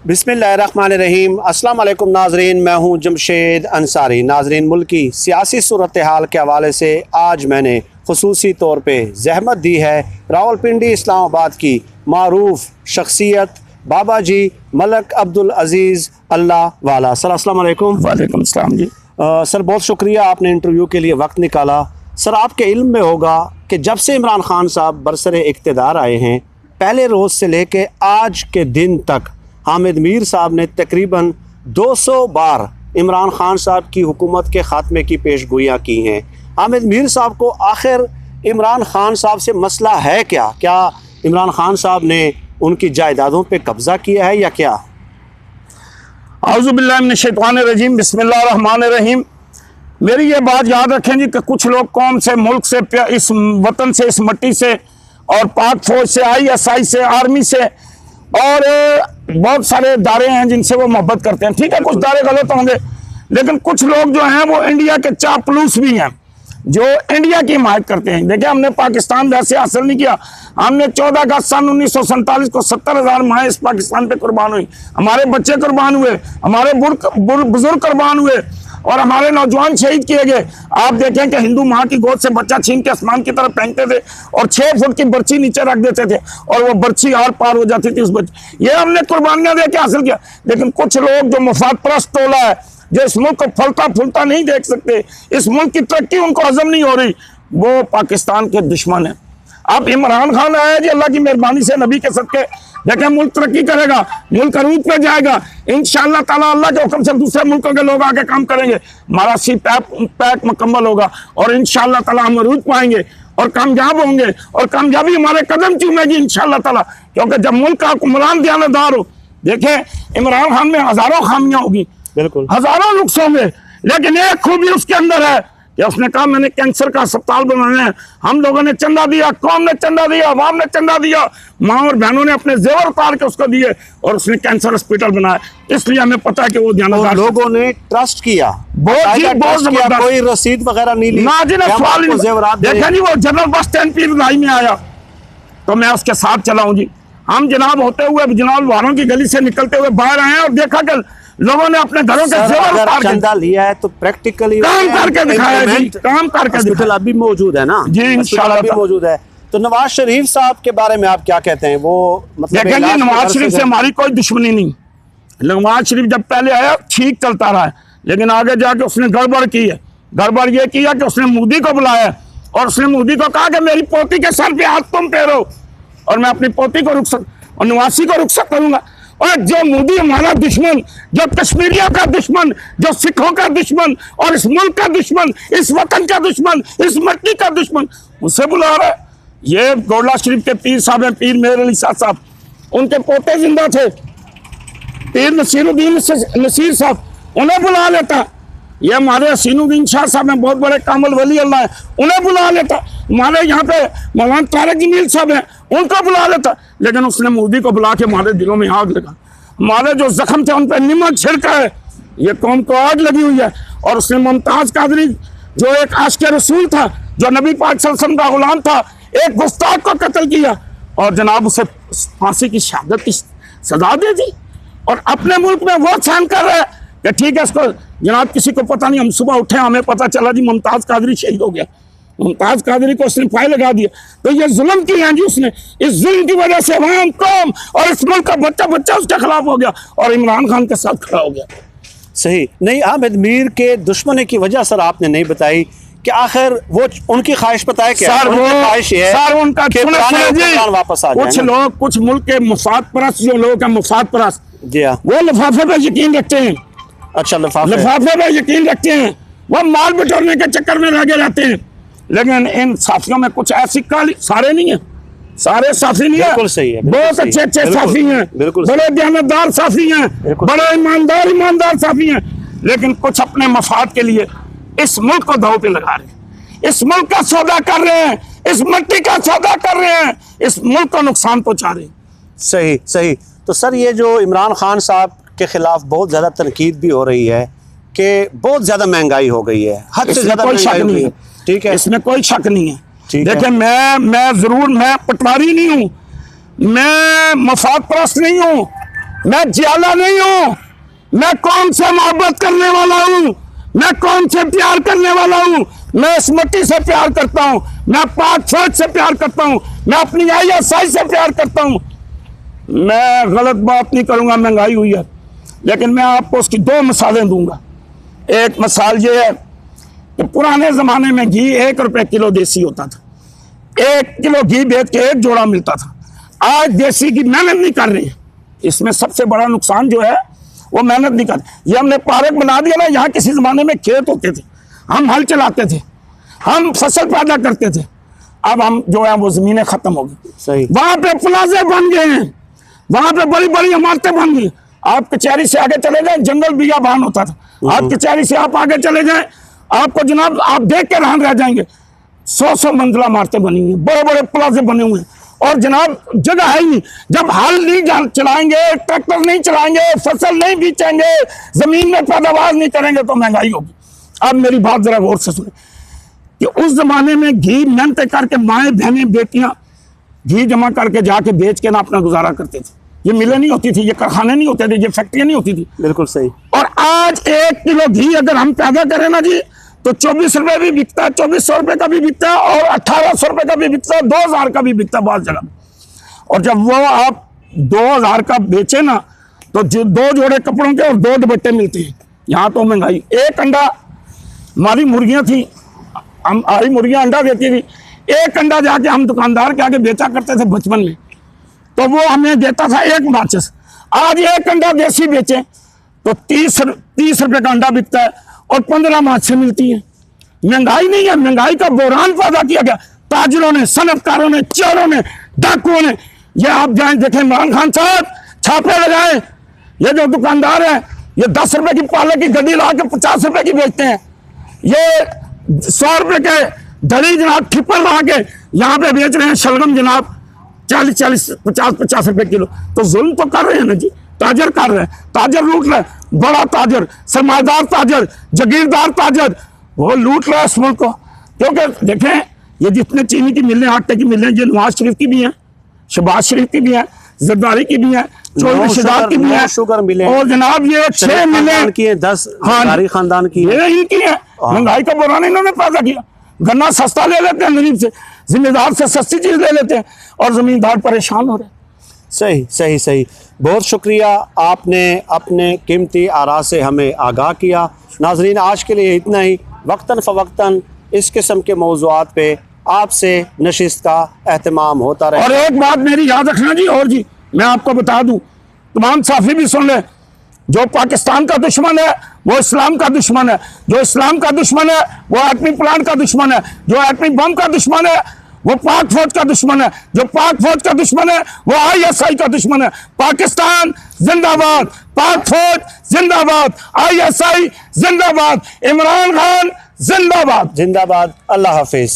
बिस्मिल्लाहिर्रहमानिर्रहीम। अस्सलाम वालेकुम नाजरीन, मैं हूं जमशेद अंसारी। नाजरीन, मुल्क की सियासी सूरत हाल के हवाले से आज मैंने ख़ुसूसी तौर पे जहमत दी है रावलपिंडी इस्लामाबाद की मारूफ शख्सियत बाबा जी मलक अब्दुल अजीज़ अल्लाह वाला। सर अस्सलाम वालेकुम। वालेकुम सलाम जी। सर बहुत शुक्रिया, आपने इंटरव्यू के लिए वक्त निकाला। सर आपके इल्म में होगा कि जब से इमरान खान साहब बरसरे इक़्तिदार आए हैं, पहले रोज़ से लेके आज के दिन तक हामिद मीर साहब ने तकरीबन 200 बार इमरान खान साहब की हुकूमत के ख़ात्मे की पेशगोइयाँ की हैं। हामिद मीर साहब को आखिर इमरान खान साहब से मसला है क्या? क्या इमरान खान साहब ने उनकी जायदादों पे कब्ज़ा किया है या क्या? औज़ुबिल्लाहि मिनश्शैतानिर्रजीम, बिस्मिल्लाहिर्रहमानिर्रहीम। मेरी ये बात याद रखें जी कि कुछ लोग कौम से, मुल्क से, इस वतन से, इस मट्टी से और पाक फौज से, ISI से, आर्मी से और बहुत सारे दारे हैं जिनसे वो मोहब्बत करते हैं। ठीक है, कुछ दारे गलत होंगे, लेकिन कुछ लोग जो हैं वो इंडिया के चापलूस भी हैं जो इंडिया की हिमायत करते हैं। देखिए, हमने पाकिस्तान वैसे हासिल नहीं किया। हमने 14 अगस्त सन 1947 को 70,000 माएँ इस पाकिस्तान पे कुर्बान हुई, हमारे बच्चे कुर्बान हुए, हमारे बुजुर्ग कुर्बान हुए और हमारे नौजवान शहीद किए गए। आप देखें कि हिंदू माँ की गोद से बच्चा छीन के आसमान की तरफ फेंकते थे और 6 फुट की बर्छी नीचे रख देते थे और वो बर्छी आर पार हो जाती थी उस बच्चे। ये हमने कुर्बानियां दे के हासिल किया। लेकिन कुछ लोग जो मुफाद परस्त टोला है, जो इस मुल्क को फलता फूलता नहीं देख सकते, इस मुल्क की तरक्की उनको हजम नहीं हो रही, वो पाकिस्तान के दुश्मन है। अब इमरान खान आया जी, अल्लाह की मेहरबानी से, नबी के सदके, देखें मुल्क तरक्की करेगा, मुल्क अरूज पे जाएगा इंशाअल्लाह ताला। अल्लाह के हुक्म से दूसरे मुल्कों के लोग आके काम करेंगे, हमारा पैक मुकम्मल होगा और इंशाअल्लाह ताला हम अरूज पाएंगे और कामयाब होंगे और कामयाबी हमारे कदम चूमेगी इंशाअल्लाह ताला। क्योंकि जब मुल्क का हुक्मरान दयानतदार हो, देखें इमरान खान में हजारों खामियां होगी, बिल्कुल हजारों नुक्स होंगे, लेकिन एक खूबी उसके अंदर है कि उसने कहा मैंने कैंसर का अस्पताल बनाना है। हम लोगों ने चंदा दिया, कौम ने चंदा दिया, अवाम ने चंदा दिया, माँ और बहनों ने अपने जेवर उतार के उसको दिए और उसने कैंसर हॉस्पिटल बनाया। इसलिए हमें पता है कि वो ध्यान लोगों ने ट्रस्ट किया, बहुत कोई रसीद वगैरह नहीं ली। ना जी, सवाल देखा नहीं। वो जनरल बस स्टैंड पीर लाई में आया तो मैं उसके साथ चला हूँ जी। हम जनाब होते हुए जनाब वारों की गली से निकलते हुए बाहर आए और देखा कि लोगों ने अपने घरों के जेवर चंदा लिया है तो प्रैक्टिकली काम करके दिखाया जी, काम करके दिखाया। अभी मौजूद है ना जी, इंशाल्लाह अभी मौजूद है। तो नवाज शरीफ साहब के बारे में आप क्या कहते हैं? वो मतलब देखें जी, नवाज शरीफ से हमारी कोई दुश्मनी नहीं। नवाज शरीफ जब पहले आया ठीक चलता रहा है, लेकिन आगे जाके उसने गड़बड़ की है। गड़बड़ ये किया कि उसने मोदी को बुलाया और उसने मोदी को कहा कि मेरी पोती के सर पे हाथ तुम फेरो और मैं अपनी पोती को रुखसत और नवासी को रुखसत करूंगा। और जो मोदी हमारा दुश्मन, जो कश्मीरियों का दुश्मन, जो सिखों का दुश्मन और इस मुल्क का दुश्मन, इस वतन का दुश्मन, इस मट्टी का दुश्मन, उसे बुला रहा है। ये गोडला शरीफ के पीर साहब हैं, पीर मेर अली शाह साहब, उनके पोते जिंदा थे, पीर नसीरुद्दीन नसीर साहब, उन्हें बुला लेता। ये हमारे हसीनुद्दीन शाह साहब हैं, बहुत बड़े कामल वली अल्लाह है, उन्हें बुला लेता। हमारे यहाँ पे मौलाना तारिक जमील साहब हैं, उनको बुला लेता। लेकिन उसने मोदी को बुला के हमारे दिलों में आग लगा, हमारे जो जख्म थे उन पर नमक छिड़का है। ये कौम को आग लगी हुई है। और उसने मुमताज कादरी जो एक आशिक रसूल था, जो नबी पाक सल्लल्लाहु अलैहि वसल्लम का गुलाम था, एक गुस्ताख को कत्ल किया और जनाब उसे फांसी की शहादत की सजा दे दी। और अपने मुल्क में वो सहन कर रहे हैं कि ठीक है, इसको जनाब किसी को पता नहीं, हम सुबह उठे हमें पता चला जी मुमताज कादरी शहीद हो गया, मुमताज कादरी को उसने फाइल लगा दिया। तो ये जुल्म की है जी उसने, इस जुल्म की वजह से अवाम, कौम और इस मुल्क का बच्चा बच्चा उसके खिलाफ हो गया और इमरान खान के साथ खड़ा हो गया। सही नहीं, हामिद मीर के दुश्मनी की वजह सर आपने नहीं बताई कि आखिर वो उनकी ख्वाहिश पता है क्या? सर वो ख्वाहिश है सर उनका वापस आ कुछ लोग, कुछ मुल्क के मुफाद परस्त जो लोग हैं, मुफाद परस्त जी हाँ, वो लिफाफे पे यकीन रखते हैं। अच्छा, लिफाफे पे यकीन रखते हैं, वो माल बटोरने के चक्कर में लगे रहते हैं। लेकिन इन साथियों में कुछ ऐसी काली, सारे नहीं है, सारे साथी नहीं है, बिल्कुल सही है, बहुत अच्छे अच्छे साथी हैं, बड़े दयानतदार साथी हैं, बड़े ईमानदार साथी हैं, लेकिन कुछ अपने मफाद के लिए इस मुल्क को दांव पे लगा रहे हैं, इस मुल्क का सौदा कर रहे हैं, इस मिट्टी का सौदा कर रहे हैं, इस मुल्क को नुकसान पहुंचा रहे हैं। सही सही। तो सर ये जो इमरान खान साहब के खिलाफ बहुत ज़्यादा तनकीद भी हो रही है कि बहुत ज़्यादा महंगाई हो गई है, हद से ज़्यादा महंगाई हो गई है। ठीक है, इसमें कोई शक नहीं है। देखिए, मैं जरूर, मैं पटवारी नहीं हूँ, मैं मफाद परस्त नहीं हूँ, मैं जियाला नहीं हूं, मैं कौम से मोहब्बत करने वाला हूं, मैं कौम से प्यार करने वाला हूं, मैं इस मिट्टी से प्यार करता हूं, मैं पाक फौज से प्यार करता हूं, मैं अपनी ISI से प्यार करता हूं। मैं गलत बात नहीं करूंगा, महंगाई हुई है, लेकिन मैं आपको उसकी 2 मिसालें दूंगा। एक मिसाल ये है कि पुराने जमाने में घी 1 रुपए किलो देसी होता था, 1 किलो घी बेच के 1 जोड़ा मिलता था। आज देसी की मेहनत नहीं कर रही है, इसमें सबसे बड़ा नुकसान जो है वो मेहनत नहीं कर। ये हमने पार्क बना दिया ना, यहाँ किसी जमाने में खेत होते थे, हम हल चलाते थे, हम फसल पैदा करते थे, अब हम जो है वो जमीनें खत्म हो गई। सही। वहां पे प्लाजे बन गए हैं, वहां पे बड़ी बड़ी इमारतें बन गई। आप कचहरी से आगे चले जाए, जंगल बियाबान होता था। आप कचहरी से आप आगे चले जाए, आपको जनाब आप देख के हैरान रह जाएंगे, 100 मंजिला इमारतें बनी हुई, बड़े बड़े प्लाजे बने हुए हैं, और जनाब जगह है ही नहीं। जब हल नहीं चलाएंगे, ट्रैक्टर नहीं चलाएंगे, फसल नहीं बीचेंगे, जमीन में पैदावार नहीं करेंगे तो महंगाई होगी। अब मेरी बात जरा गौर से सुने कि उस जमाने में घी मेहनत करके माएँ बहनें बेटियां घी जमा करके जाके बेच के ना अपना गुजारा करते थे। ये मिलें नहीं होती थी, ये कारखाने नहीं होते थे, ये फैक्ट्रियां नहीं होती थी। बिल्कुल सही। और आज 1 किलो घी अगर हम पैदा करें ना जी, तो 24 रुपए भी बिकता है, 2400 रुपए का भी बिकता है, और 1800 रुपए का भी बिकता है, 2000 का भी बिकता है बहुत जगह। और जब वो आप 2000 का बेचे ना, तो 2 जोड़े कपड़ों के और 2 दुपट्टे मिलते हैं। यहाँ तो महंगाई। 1 अंडा, हमारी मुर्गियां थी, हमारी मुर्गियां अंडा देती थी, 1 अंडा जाके हम दुकानदार के आगे बेचा करते थे बचपन में, तो वो हमें देता था 1 माचिस। आज 1 अंडा देसी बेचे तो 30 रुपए का अंडा बिकता है और 15 माचिसें मिलती है। महंगाई नहीं है, महंगाई का बहरान पैदा किया गया ताजरों ने, सनतकारों ने, चोरों ने, डाकुओं ने। ये आप जाए देखें, इमरान खान साहब छापे लगाए, ये जो दुकानदार है ये 10 रुपए की पालक की गड्डी ला के 50 रुपए की बेचते हैं, ये 100 रुपए के धड़ी जनाब ठिप्पर ला के यहाँ पे बेच रहे हैं शलगम जनाब 40-40, 50-50 रुपए किलो। तो जुल्म तो कर रहे हैं ना जी, ताजर कर रहे हैं, ताजर लूट रहे हैं, बड़ा ताजर, सरमायादार ताजर, जगीरदार ताजर, वो लूट रहा है इस मुल्क को। क्योंकि देखें, ये जितने चीनी की मिलें, आटे की मिलें, ये नवाज शरीफ की भी हैं, शहबाज शरीफ की भी हैं, जरदारी की भी हैं, चौधरी शहजाद की भी हैं, शुगर मिले, और जनाब ये 6 मिलें की 10 खानदान की है, इनकी है। महंगाई का बहरान इन्होंने पैदा किया। गन्ना सस्ता ले लेते हैं गरीब से, जिम्मेदार से सस्ती चीज ले लेते हैं, और जमींदार परेशान हो रहे हैं। सही सही सही। बहुत शुक्रिया, आपने अपने कीमती आरा से हमें आगाह किया। नाजरीन, आज के लिए इतना ही। वक्तन फ़वक्तन इस किस्म के मौज़ूआत पे आपसे नशिस्त का एहतमाम होता रहे। और एक बात मेरी याद रखना जी, और जी मैं आपको बता दूं, तमाम साफी भी सुन ले, जो पाकिस्तान का दुश्मन है वो इस्लाम का दुश्मन है, जो इस्लाम का दुश्मन है वो एटमी प्लांट का दुश्मन है, जो एटमी बम का दुश्मन है वो पाक फौज का दुश्मन है, जो पाक फौज का दुश्मन है वो ISI का दुश्मन है। पाकिस्तान जिंदाबाद, पाक फौज जिंदाबाद, ISI जिंदाबाद, इमरान खान जिंदाबाद। जिंदाबाद। अल्लाह हाफिज।